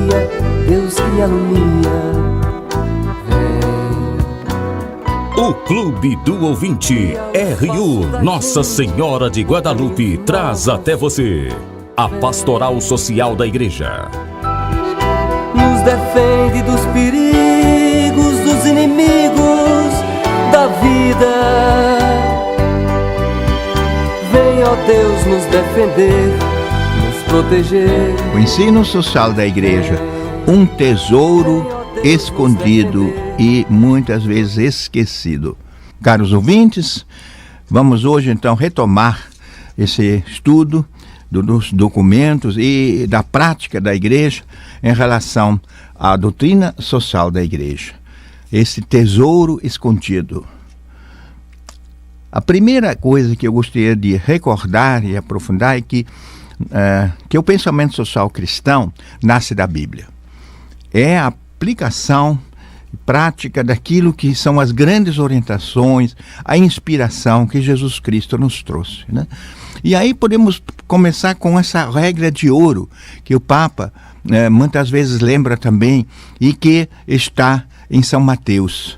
Maria, Deus que me alumia. O Clube do Ouvinte RU Nossa Senhora de Guadalupe traz até você a Pastoral Social da Igreja. Nos defende dos perigos, dos inimigos da vida. Vem, ó Deus, nos defender, nos proteger. O ensino social da igreja, um tesouro escondido e muitas vezes esquecido. Caros ouvintes, vamos hoje então retomar esse estudo dos documentos e da prática da igreja em relação à doutrina social da igreja. Esse tesouro escondido. A primeira coisa que eu gostaria de recordar e aprofundar é que o pensamento social cristão nasce da Bíblia. É a aplicação prática daquilo que são as grandes orientações, a inspiração que Jesus Cristo nos trouxe, né? E aí podemos começar com essa regra de ouro que o Papa muitas vezes lembra também e que está em São Mateus,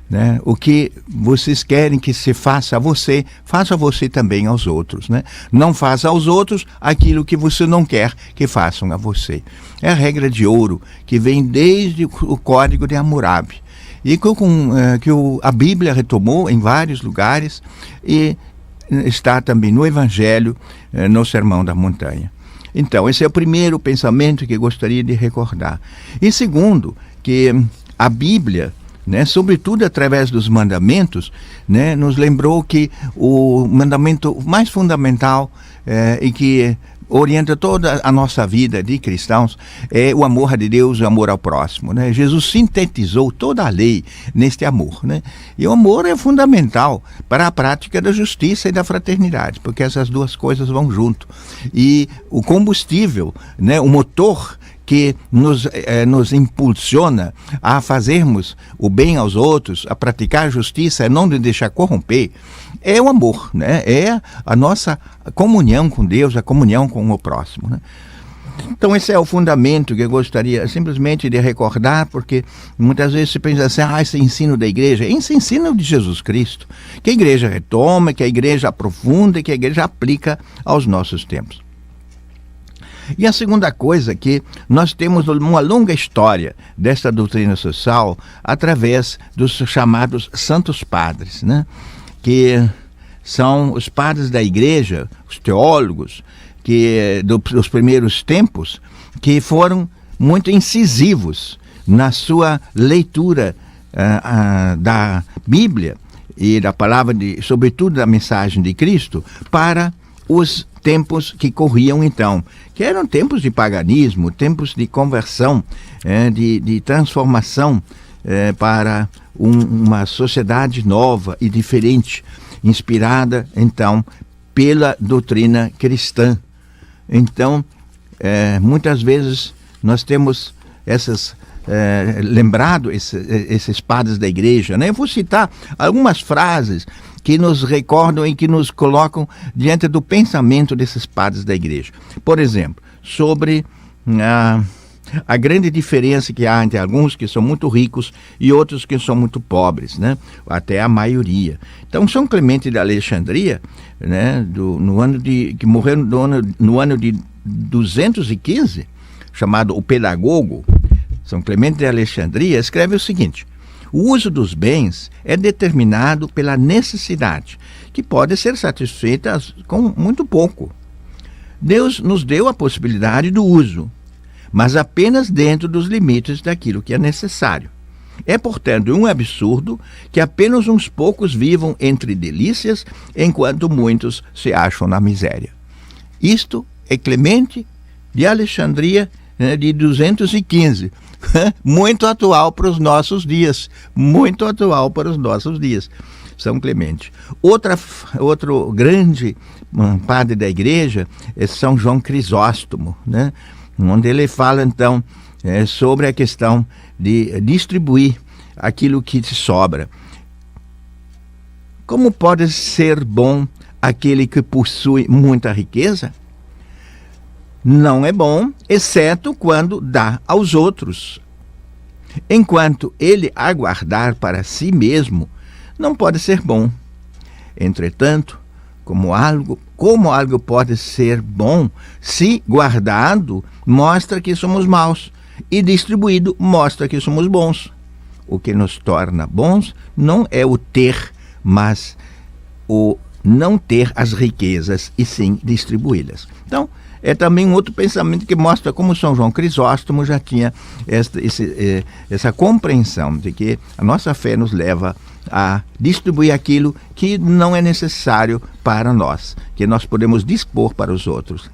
né? O que vocês querem que se faça a você, faça você também aos outros, né? Não faça aos outros aquilo que você não quer que façam a você. É a regra de ouro que vem desde o Código de Hammurabi e que a Bíblia retomou em vários lugares e está também no Evangelho, no Sermão da Montanha. Então, esse é o primeiro pensamento que eu gostaria de recordar. E segundo, que a Bíblia, né, sobretudo através dos mandamentos, né, nos lembrou que o mandamento mais fundamental e que orienta toda a nossa vida de cristãos é o amor de Deus e o amor ao próximo, né? Jesus sintetizou toda a lei neste amor, né? E o amor é fundamental para a prática da justiça e da fraternidade, porque essas duas coisas vão junto. E o combustível, né, o motor que nos impulsiona a fazermos o bem aos outros, a praticar a justiça, a não nos deixar corromper, é o amor, né? É a nossa comunhão com Deus, a comunhão com o próximo, né? Então esse é o fundamento que eu gostaria simplesmente de recordar, porque muitas vezes se pensa assim, esse ensino da igreja, esse ensino de Jesus Cristo, que a igreja retoma, que a igreja aprofunda, que a igreja aplica aos nossos tempos. E a segunda coisa é que nós temos uma longa história dessa doutrina social através dos chamados santos padres, né? Que são os padres da igreja, os teólogos dos primeiros tempos, que foram muito incisivos na sua leitura da Bíblia e da palavra, sobretudo da mensagem de Cristo, para os tempos que corriam então, que eram tempos de paganismo, tempos de conversão, de transformação para uma sociedade nova e diferente, inspirada então pela doutrina cristã. Então, muitas vezes nós temos lembrado esses padres da igreja, né? Eu vou citar algumas frases que nos recordam e que nos colocam diante do pensamento desses padres da igreja. Por exemplo, sobre a grande diferença que há entre alguns que são muito ricos e outros que são muito pobres, né? Até a maioria. Então, São Clemente de Alexandria, né, que morreu no ano de 215, chamado o Pedagogo, São Clemente de Alexandria, escreve o seguinte: o uso dos bens é determinado pela necessidade, que pode ser satisfeita com muito pouco. Deus nos deu a possibilidade do uso, mas apenas dentro dos limites daquilo que é necessário. É, portanto, um absurdo que apenas uns poucos vivam entre delícias, enquanto muitos se acham na miséria. Isto é Clemente de Alexandria, de 215, muito atual para os nossos dias, muito atual para os nossos dias, São Clemente. Outro grande padre da igreja é São João Crisóstomo, né? Onde ele fala então sobre a questão de distribuir aquilo que te sobra. Como pode ser bom aquele que possui muita riqueza? não é bom, exceto quando dá aos outros. Enquanto ele aguardar para si mesmo, não pode ser bom. Entretanto, como algo pode ser bom, se guardado, mostra que somos maus, e distribuído, mostra que somos bons. O que nos torna bons não é o ter, mas o não ter as riquezas, e sim distribuí-las. Então, é também um outro pensamento que mostra como São João Crisóstomo já tinha essa compreensão de que a nossa fé nos leva a distribuir aquilo que não é necessário para nós, que nós podemos dispor para os outros.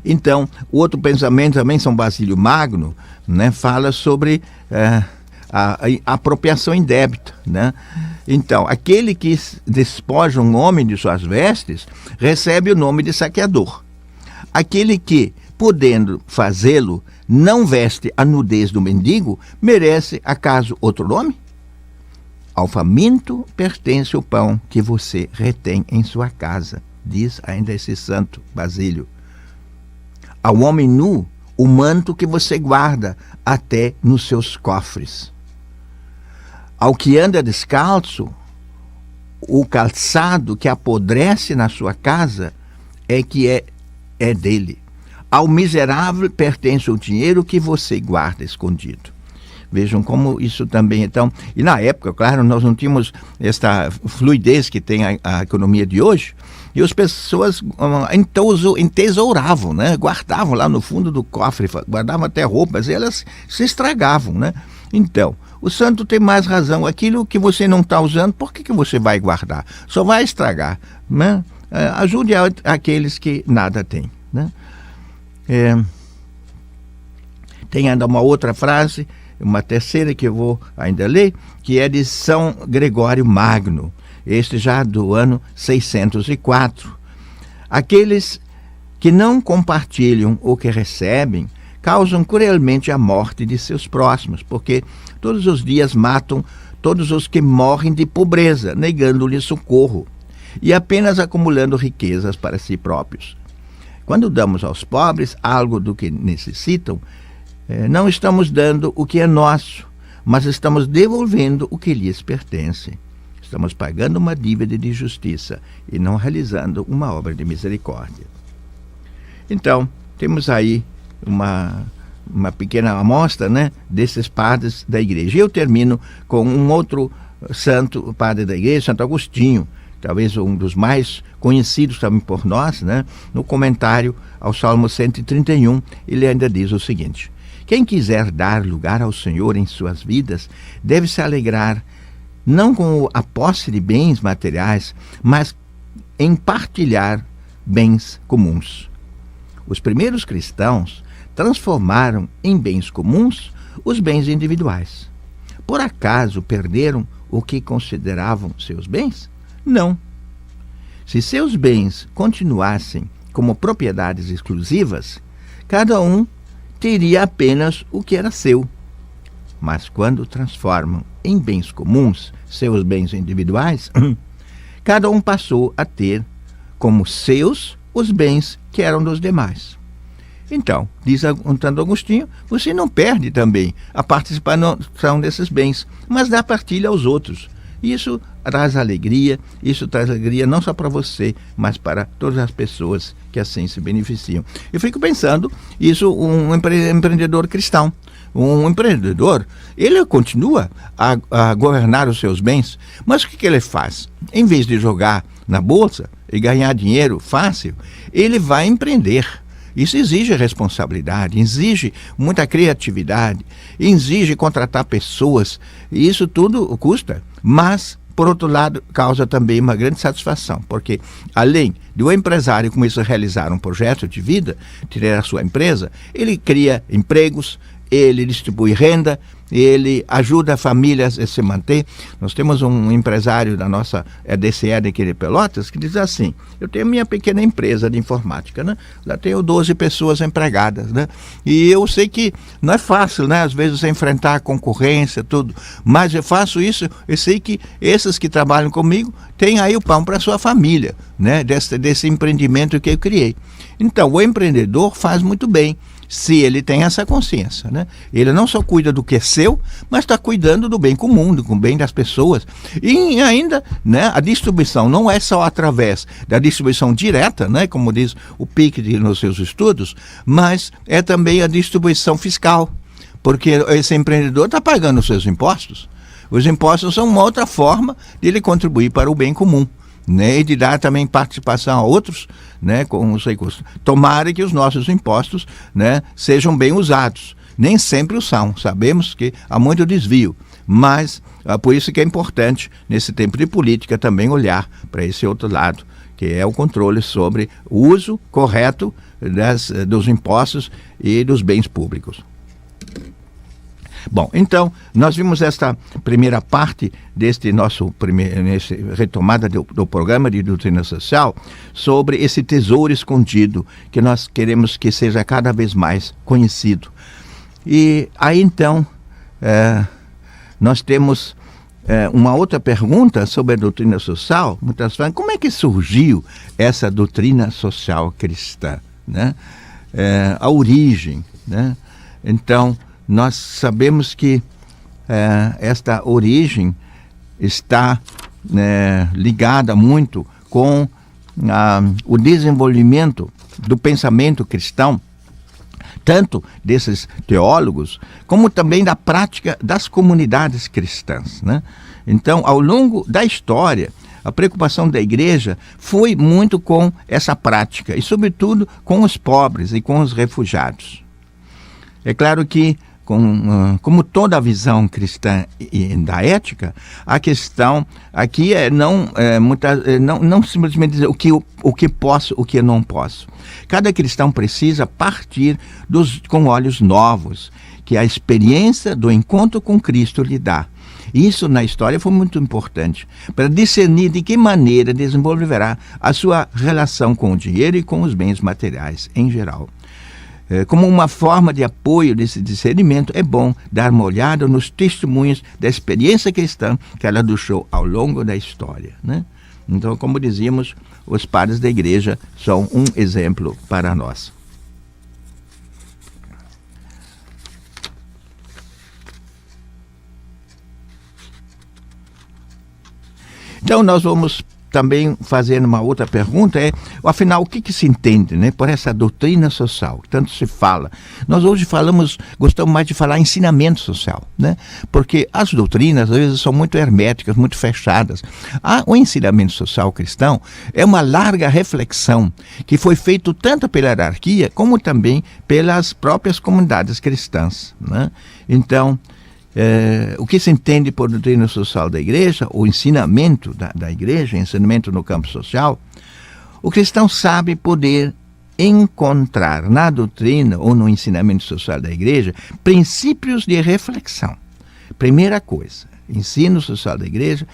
Então, o outro pensamento também, São Basílio Magno, né, fala sobre a apropriação indébita, né? Então, aquele que despoja um homem de suas vestes, recebe o nome de saqueador. Aquele que, podendo fazê-lo, não veste a nudez do mendigo, merece, acaso, outro nome? Ao faminto pertence o pão que você retém em sua casa, diz ainda esse santo Basílio. Ao homem nu, o manto que você guarda até nos seus cofres. Ao que anda descalço, o calçado que apodrece na sua casa é dele. Ao miserável pertence o dinheiro que você guarda escondido. Vejam como isso também, então... E na época, claro, nós não tínhamos esta fluidez que tem a economia de hoje, e as pessoas entesouravam, né? Guardavam lá no fundo do cofre, guardavam até roupas, e elas se estragavam, né? Então, o santo tem mais razão. Aquilo que você não está usando, por que você vai guardar? Só vai estragar, né? Ajude aqueles que nada têm, né? Tem ainda uma outra frase, uma terceira que eu vou ainda ler, que é de São Gregório Magno, este já do ano 604. Aqueles que não compartilham o que recebem causam cruelmente a morte de seus próximos, porque todos os dias matam todos os que morrem de pobreza, negando-lhes socorro, e apenas acumulando riquezas para si próprios. Quando damos aos pobres algo do que necessitam, não estamos dando o que é nosso, mas estamos devolvendo o que lhes pertence. Estamos pagando uma dívida de justiça e não realizando uma obra de misericórdia. Então, temos aí uma pequena amostra, né, desses padres da igreja. E eu termino com um outro santo padre da igreja, Santo Agostinho, talvez um dos mais conhecidos também por nós, né? No comentário ao Salmo 131, ele ainda diz o seguinte: quem quiser dar lugar ao Senhor em suas vidas, deve se alegrar não com a posse de bens materiais, mas em partilhar bens comuns. Os primeiros cristãos transformaram em bens comuns os bens individuais. Por acaso perderam o que consideravam seus bens? Não. Se seus bens continuassem como propriedades exclusivas, cada um teria apenas o que era seu. Mas quando transformam em bens comuns seus bens individuais, cada um passou a ter como seus os bens que eram dos demais. Então, diz Santo Agostinho, você não perde também a participação desses bens, mas dá partilha aos outros. Isso traz alegria não só para você, mas para todas as pessoas que assim se beneficiam. Eu fico pensando, isso um empreendedor cristão, um empreendedor, ele continua a governar os seus bens, mas o que ele faz? Em vez de jogar na bolsa e ganhar dinheiro fácil, ele vai empreender. Isso exige responsabilidade, exige muita criatividade, exige contratar pessoas, e isso tudo custa, mas, por outro lado, causa também uma grande satisfação, porque além de o empresário com isso realizar um projeto de vida, ter a sua empresa, ele cria empregos, ele distribui renda, ele ajuda famílias a se manter. Nós temos um empresário da nossa DCE aqui de Pelotas que diz assim: eu tenho minha pequena empresa de informática, né? Lá tenho 12 pessoas empregadas, né? E eu sei que não é fácil, né? Às vezes enfrentar a concorrência, tudo, mas eu faço isso, eu sei que esses que trabalham comigo têm aí o pão para sua família, né? Desse empreendimento que eu criei. Então, o empreendedor faz muito bem, se ele tem essa consciência, né? Ele não só cuida do que é seu, mas está cuidando do bem comum, do bem das pessoas. E ainda, né, a distribuição não é só através da distribuição direta, né, como diz o Piketty nos seus estudos, mas é também a distribuição fiscal, porque esse empreendedor está pagando os seus impostos. Os impostos são uma outra forma de ele contribuir para o bem comum, né, e de dar também participação a outros, né, com os recursos. Tomara que os nossos impostos, né, sejam bem usados. Nem sempre o são, sabemos que há muito desvio, mas por isso que é importante, nesse tempo de política, também olhar para esse outro lado, que é o controle sobre o uso correto dos impostos e dos bens públicos. Bom, então, nós vimos esta primeira parte deste nosso retomada do programa de doutrina social sobre esse tesouro escondido que nós queremos que seja cada vez mais conhecido. E aí, então, nós temos uma outra pergunta sobre a doutrina social. Muitas vezes, como é que surgiu essa doutrina social cristã, né? A origem, né? Então, nós sabemos que esta origem está ligada muito com o desenvolvimento do pensamento cristão, tanto desses teólogos, como também da prática das comunidades cristãs, né? Então, ao longo da história, a preocupação da igreja foi muito com essa prática, e sobretudo com os pobres e com os refugiados. É claro que, como toda a visão cristã e da ética, a questão aqui é não simplesmente dizer o que posso, o que não posso. Cada cristão precisa partir com olhos novos, que a experiência do encontro com Cristo lhe dá. Isso na história foi muito importante, para discernir de que maneira desenvolverá a sua relação com o dinheiro e com os bens materiais em geral. Como uma forma de apoio desse discernimento, é bom dar uma olhada nos testemunhos da experiência cristã que ela deixou ao longo da história, né? Então, como dizíamos, os padres da igreja são um exemplo para nós. Então, nós vamos também fazer uma outra pergunta, afinal, o que se entende, né, por essa doutrina social, que tanto se fala? Nós hoje gostamos mais de falar ensinamento social, né, porque as doutrinas, às vezes, são muito herméticas, muito fechadas. O ensinamento social cristão é uma larga reflexão que foi feito tanto pela hierarquia, como também pelas próprias comunidades cristãs, né? Então, o que se entende por doutrina social da igreja, o ensinamento da igreja, ensinamento no campo social, o cristão sabe poder encontrar na doutrina ou no ensinamento social da igreja princípios de reflexão. Primeira coisa, ensino social da igreja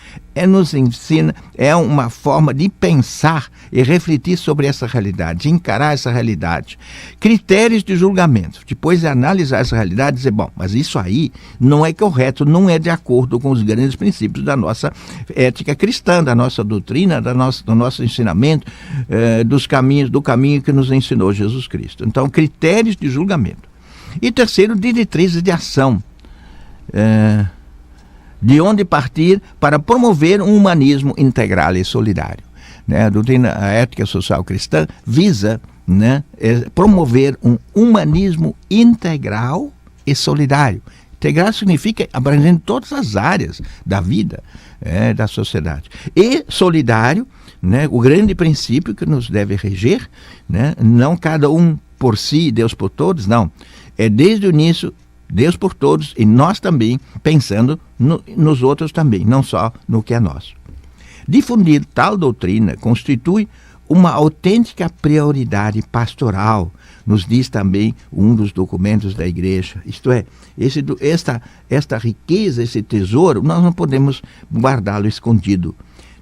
nos ensina, é uma forma de pensar e refletir sobre essa realidade, de encarar essa realidade. Critérios de julgamento, depois de analisar essa realidade e dizer, bom, mas isso aí não é correto, não é de acordo com os grandes princípios da nossa ética cristã, da nossa doutrina, do nosso ensinamento, do caminho que nos ensinou Jesus Cristo. Então, critérios de julgamento. E terceiro, diretrizes de ação. De onde partir para promover um humanismo integral e solidário, né? A ética social cristã visa, né, promover um humanismo integral e solidário. Integral significa abrangendo todas as áreas da vida, da sociedade. E solidário, né, o grande princípio que nos deve reger, né, não cada um por si, Deus por todos, não. É desde o início Deus por todos e nós também, pensando nos outros também, não só no que é nosso. Difundir tal doutrina constitui uma autêntica prioridade pastoral, nos diz também um dos documentos da igreja. Isto é, esta riqueza, esse tesouro, nós não podemos guardá-lo escondido.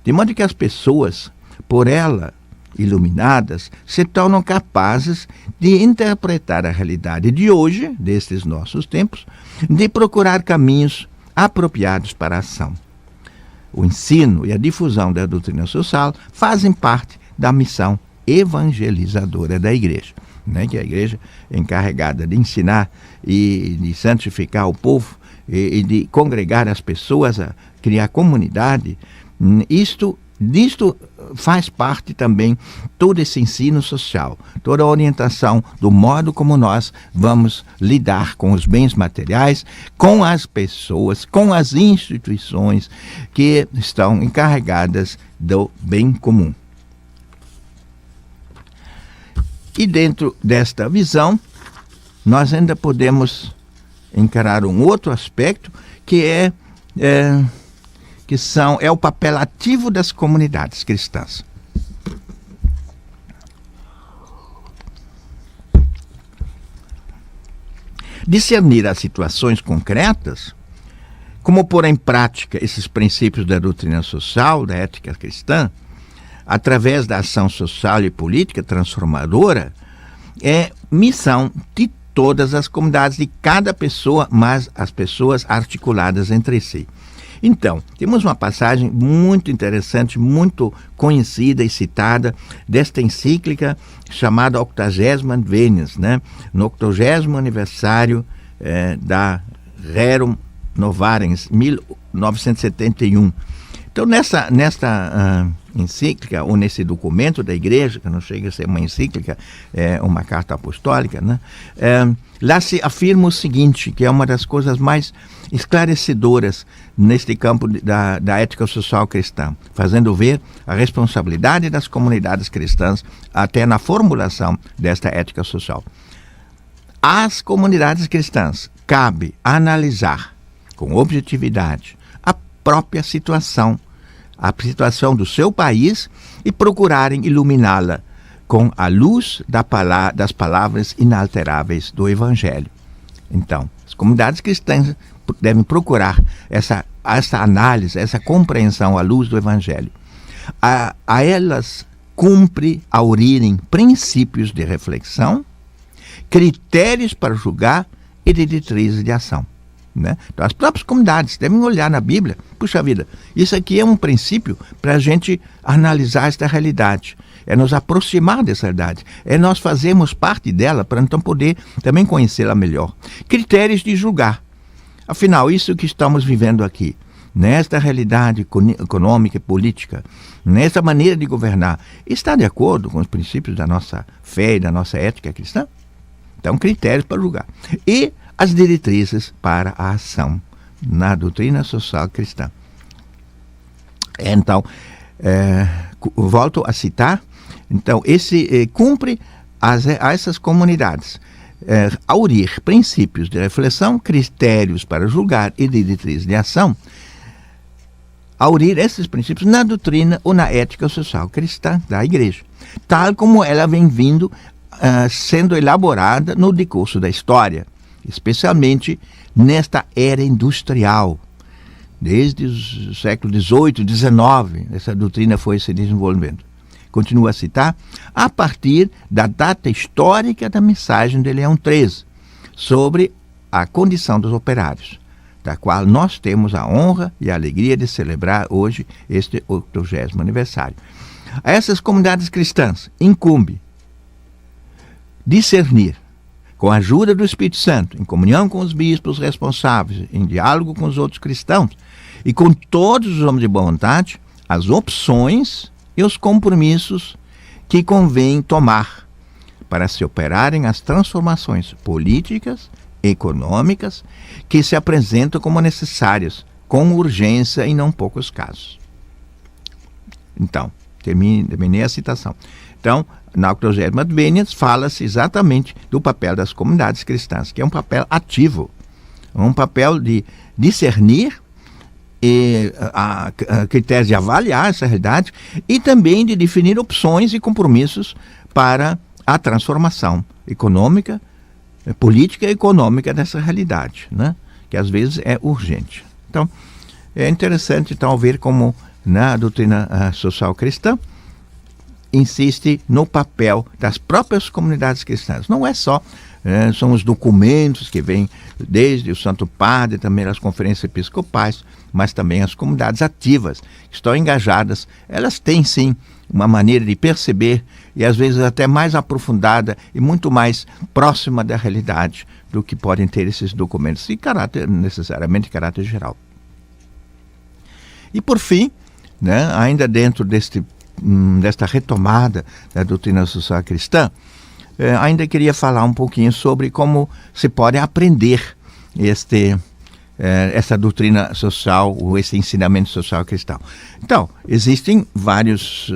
De modo que as pessoas, por ela iluminadas, se tornam capazes de interpretar a realidade de hoje, destes nossos tempos, de procurar caminhos apropriados para a ação. O ensino e a difusão da doutrina social fazem parte da missão evangelizadora da igreja, né? Que a igreja é encarregada de ensinar e de santificar o povo e de congregar as pessoas, a criar comunidade. Disto faz parte também todo esse ensino social, toda a orientação do modo como nós vamos lidar com os bens materiais, com as pessoas, com as instituições que estão encarregadas do bem comum. E dentro desta visão, nós ainda podemos encarar um outro aspecto que é o papel ativo das comunidades cristãs. Discernir as situações concretas, como pôr em prática esses princípios da doutrina social, da ética cristã, através da ação social e política transformadora, é missão de todas as comunidades, de cada pessoa, mas as pessoas articuladas entre si. Então, temos uma passagem muito interessante, muito conhecida e citada desta encíclica chamada 80 Adveniens, né? No 80º aniversário da Rerum Novarens, 1971. Então, nesta encíclica, ou nesse documento da igreja, que não chega a ser uma encíclica, é uma carta apostólica, né? Lá se afirma o seguinte, que é uma das coisas mais esclarecedoras neste campo da ética social cristã, fazendo ver a responsabilidade das comunidades cristãs até na formulação desta ética social. Às comunidades cristãs cabe analisar com objetividade a própria situação, a situação do seu país, e procurarem iluminá-la com a luz das palavras inalteráveis do Evangelho. Então, as comunidades cristãs devem procurar essa análise, essa compreensão à luz do Evangelho. A elas cumpre aurirem princípios de reflexão, critérios para julgar e diretrizes de ação, né? Então, as próprias comunidades devem olhar na Bíblia, puxa vida, isso aqui é um princípio para a gente analisar esta realidade, é nos aproximar dessa realidade, é nós fazermos parte dela para então poder também conhecê-la melhor. Critérios de julgar. Afinal, isso que estamos vivendo aqui, nesta realidade econômica e política, nessa maneira de governar, está de acordo com os princípios da nossa fé e da nossa ética cristã? Então, critérios para julgar. E as diretrizes para a ação na doutrina social cristã. Então, volto a citar, então, cumpre a essas comunidades aurir princípios de reflexão, critérios para julgar e diretrizes de ação, aurir esses princípios na doutrina ou na ética social cristã da igreja, tal como ela vem vindo sendo elaborada no decurso da história, especialmente nesta era industrial. Desde o século XVIII, XIX, essa doutrina foi se desenvolvendo. Continua a citar, a partir da data histórica da mensagem de Leão XIII sobre a condição dos operários, da qual nós temos a honra e a alegria de celebrar hoje este 80º aniversário. A essas comunidades cristãs incumbe discernir, com a ajuda do Espírito Santo, em comunhão com os bispos responsáveis, em diálogo com os outros cristãos e com todos os homens de boa vontade, as opções e os compromissos que convém tomar para se operarem as transformações políticas, econômicas, que se apresentam como necessárias, com urgência em não poucos casos. Então, terminei a citação. Então, na 80ª Adveniens fala-se exatamente do papel das comunidades cristãs, que é um papel ativo, um papel de discernir a critérios de avaliar essa realidade e também de definir opções e compromissos para a transformação econômica, política e econômica dessa realidade, né? Que às vezes é urgente. Então, é interessante então ver como na doutrina social cristã insiste no papel das próprias comunidades cristãs. Não é só, são os documentos que vêm desde o Santo Padre, também as conferências episcopais, mas também as comunidades ativas que estão engajadas. Elas têm sim uma maneira de perceber e às vezes até mais aprofundada e muito mais próxima da realidade do que podem ter esses documentos, necessariamente de caráter geral. E por fim, né, ainda dentro desta retomada da doutrina social cristã, ainda queria falar um pouquinho sobre como se pode aprender essa doutrina social, ou esse ensinamento social cristão. Então, existem vários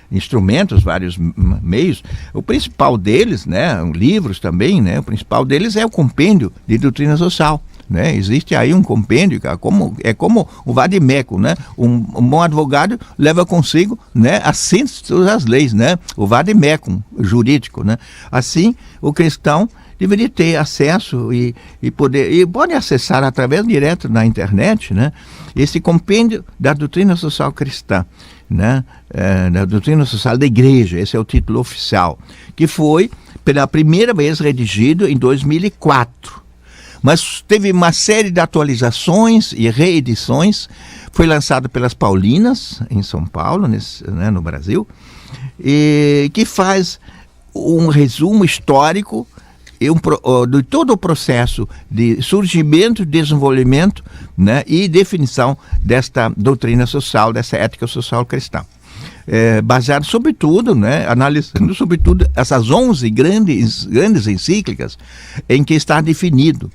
instrumentos, vários meios. O principal deles, né, livros também, né, o principal deles é o compêndio de doutrina social. Né? Existe aí um compêndio, é como o vade-mecum, né? Um bom advogado leva consigo, né, a síntese das leis, né? O vade-mecum jurídico, né? Assim, o cristão deveria ter acesso e pode acessar através direto na internet, né, esse compêndio da doutrina social cristã, né, da doutrina social da igreja. Esse é o título oficial, que foi pela primeira vez redigido em 2004. Mas teve uma série de atualizações e reedições. Foi lançado pelas Paulinas, em São Paulo, no Brasil, e que faz um resumo histórico de todo o processo de surgimento, desenvolvimento, né, e definição desta doutrina social, dessa ética social cristã. Baseado sobretudo, né, analisando sobretudo essas 11 grandes encíclicas em que está definido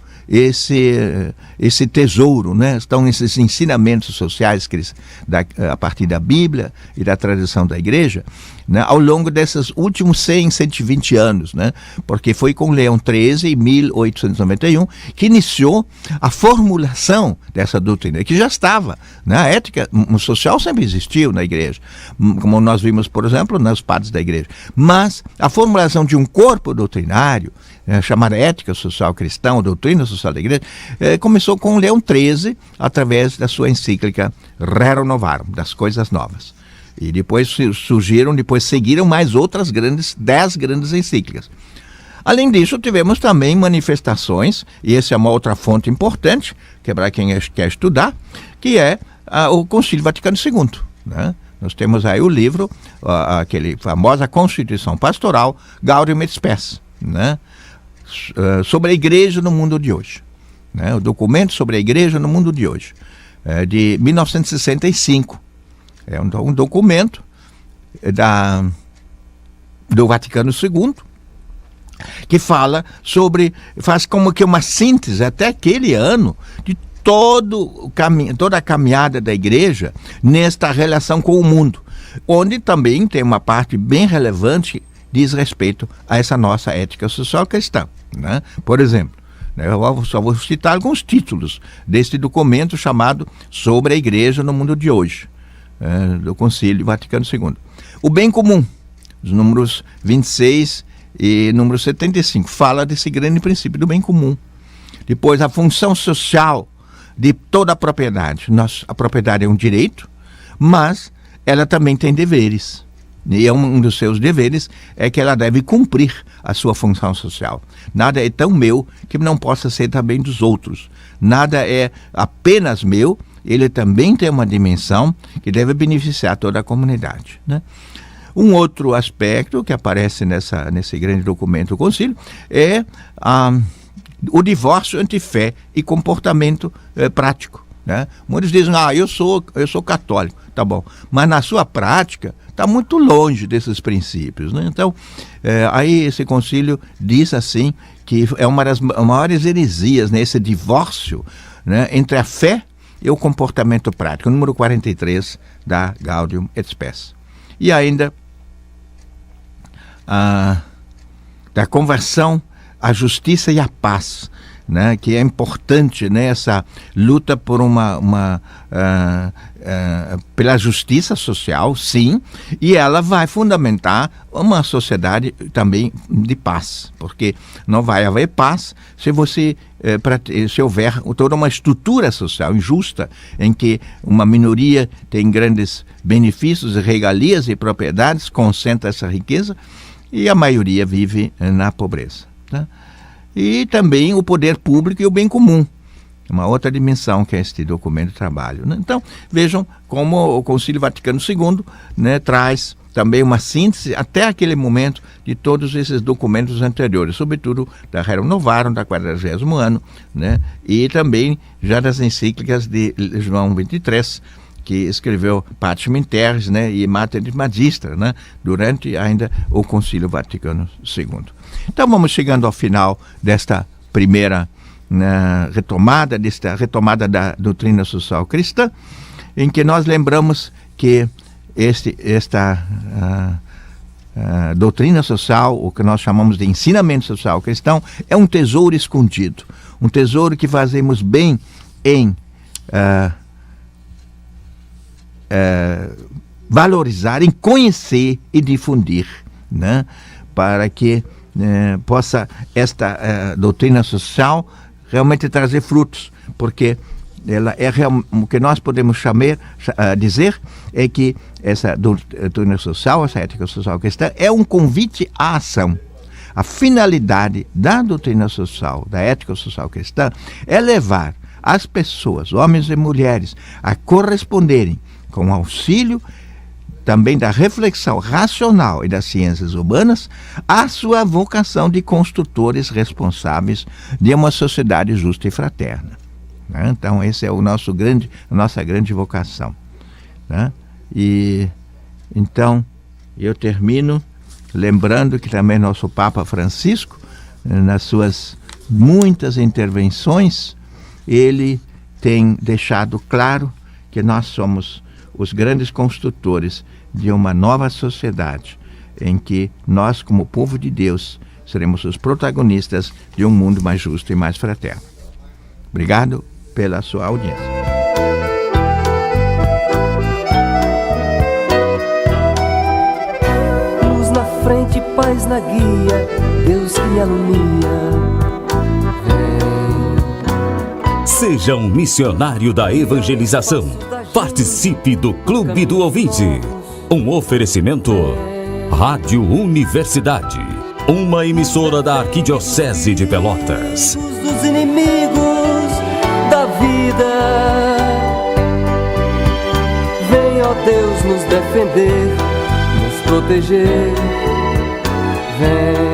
esse tesouro, né? Estão esses ensinamentos sociais a partir da Bíblia e da tradição da igreja, né, ao longo desses últimos 120 anos, né? Porque foi com Leão XIII, em 1891, que iniciou a formulação dessa doutrina, que já estava, né? A ética social sempre existiu na igreja, como nós vimos, por exemplo, nos padres da igreja, mas a formulação de um corpo doutrinário, chamada ética social cristã, ou doutrina social da igreja, começou com Leão XIII, através da sua encíclica Rerum Novarum, das coisas novas. E depois seguiram mais outras 10 grandes encíclicas. Além disso, tivemos também manifestações, e essa é uma outra fonte importante, que é para quem quer estudar, que é o Concílio Vaticano II, né? Nós temos aí o livro, aquele famosa Constituição Pastoral, Gaudium et Spes, né? Sobre a igreja no mundo de hoje, né? O documento sobre a igreja no mundo de hoje, de 1965. É um documento do Vaticano II, que faz como que uma síntese até aquele ano de toda a caminhada da igreja nesta relação com o mundo, onde também tem uma parte bem relevante diz respeito a essa nossa ética social cristã, né? Por exemplo, eu só vou citar alguns títulos deste documento chamado Sobre a Igreja no Mundo de Hoje, do Concílio Vaticano II. O bem comum, os números 26 e número 75, fala desse grande princípio do bem comum. Depois, a função social de toda a propriedade. A propriedade é um direito, mas ela também tem deveres. E um dos seus deveres é que ela deve cumprir a sua função social. Nada é tão meu que não possa ser também dos outros. Nada é apenas meu, ele também tem uma dimensão que deve beneficiar toda a comunidade, né? Um outro aspecto que aparece nesse grande documento do concílio é o divórcio entre fé e comportamento prático, né? Muitos dizem, eu sou católico, tá bom, mas na sua prática está muito longe desses princípios, né? Então, aí esse concílio diz assim, que é uma das maiores heresias, né, esse divórcio, né, entre a fé e o comportamento prático, número 43 da Gaudium et Spes. E ainda da conversão, a justiça e a paz, né, que é importante nessa luta por pela justiça social, sim, e ela vai fundamentar uma sociedade também de paz, porque não vai haver paz se houver toda uma estrutura social injusta em que uma minoria tem grandes benefícios, regalias e propriedades, concentra essa riqueza e a maioria vive na pobreza, tá? E também o poder público e o bem comum, uma outra dimensão que é este documento de trabalho, né? Então, vejam como o Concílio Vaticano II, né, traz também uma síntese até aquele momento de todos esses documentos anteriores, sobretudo da Rerum Novarum, da 40º ano, né, e também já das encíclicas de João XXIII, que escreveu Pacem in Terris, né, e Mater Magistra, né, durante ainda o Concílio Vaticano II. Então vamos chegando ao final desta primeira retomada da doutrina social cristã, em que nós lembramos que esta doutrina social, o que nós chamamos de ensinamento social cristão, é um tesouro escondido, um tesouro que fazemos bem em valorizar, em conhecer e difundir, né, para que possa esta doutrina social realmente trazer frutos, porque ela é o que nós podemos dizer é que essa doutrina social, essa ética social cristã, é um convite à ação. A finalidade da doutrina social, da ética social cristã, é levar as pessoas, homens e mulheres, a corresponderem com auxílio também da reflexão racional e das ciências humanas, a sua vocação de construtores responsáveis de uma sociedade justa e fraterna. Né? Então, esse é a nossa grande vocação. Né? E então, eu termino lembrando que também nosso Papa Francisco, nas suas muitas intervenções, ele tem deixado claro que nós somos os grandes construtores de uma nova sociedade, em que nós, como povo de Deus, seremos os protagonistas de um mundo mais justo e mais fraterno. Obrigado pela sua audiência. Luz na frente, paz na guia, Deus que me alumia. Seja um missionário da evangelização. Participe do Clube do Ouvinte. Um oferecimento Rádio Universidade, uma emissora da Arquidiocese de Pelotas. Dos inimigos da vida, vem, ó Deus, nos defender, nos proteger. Vem.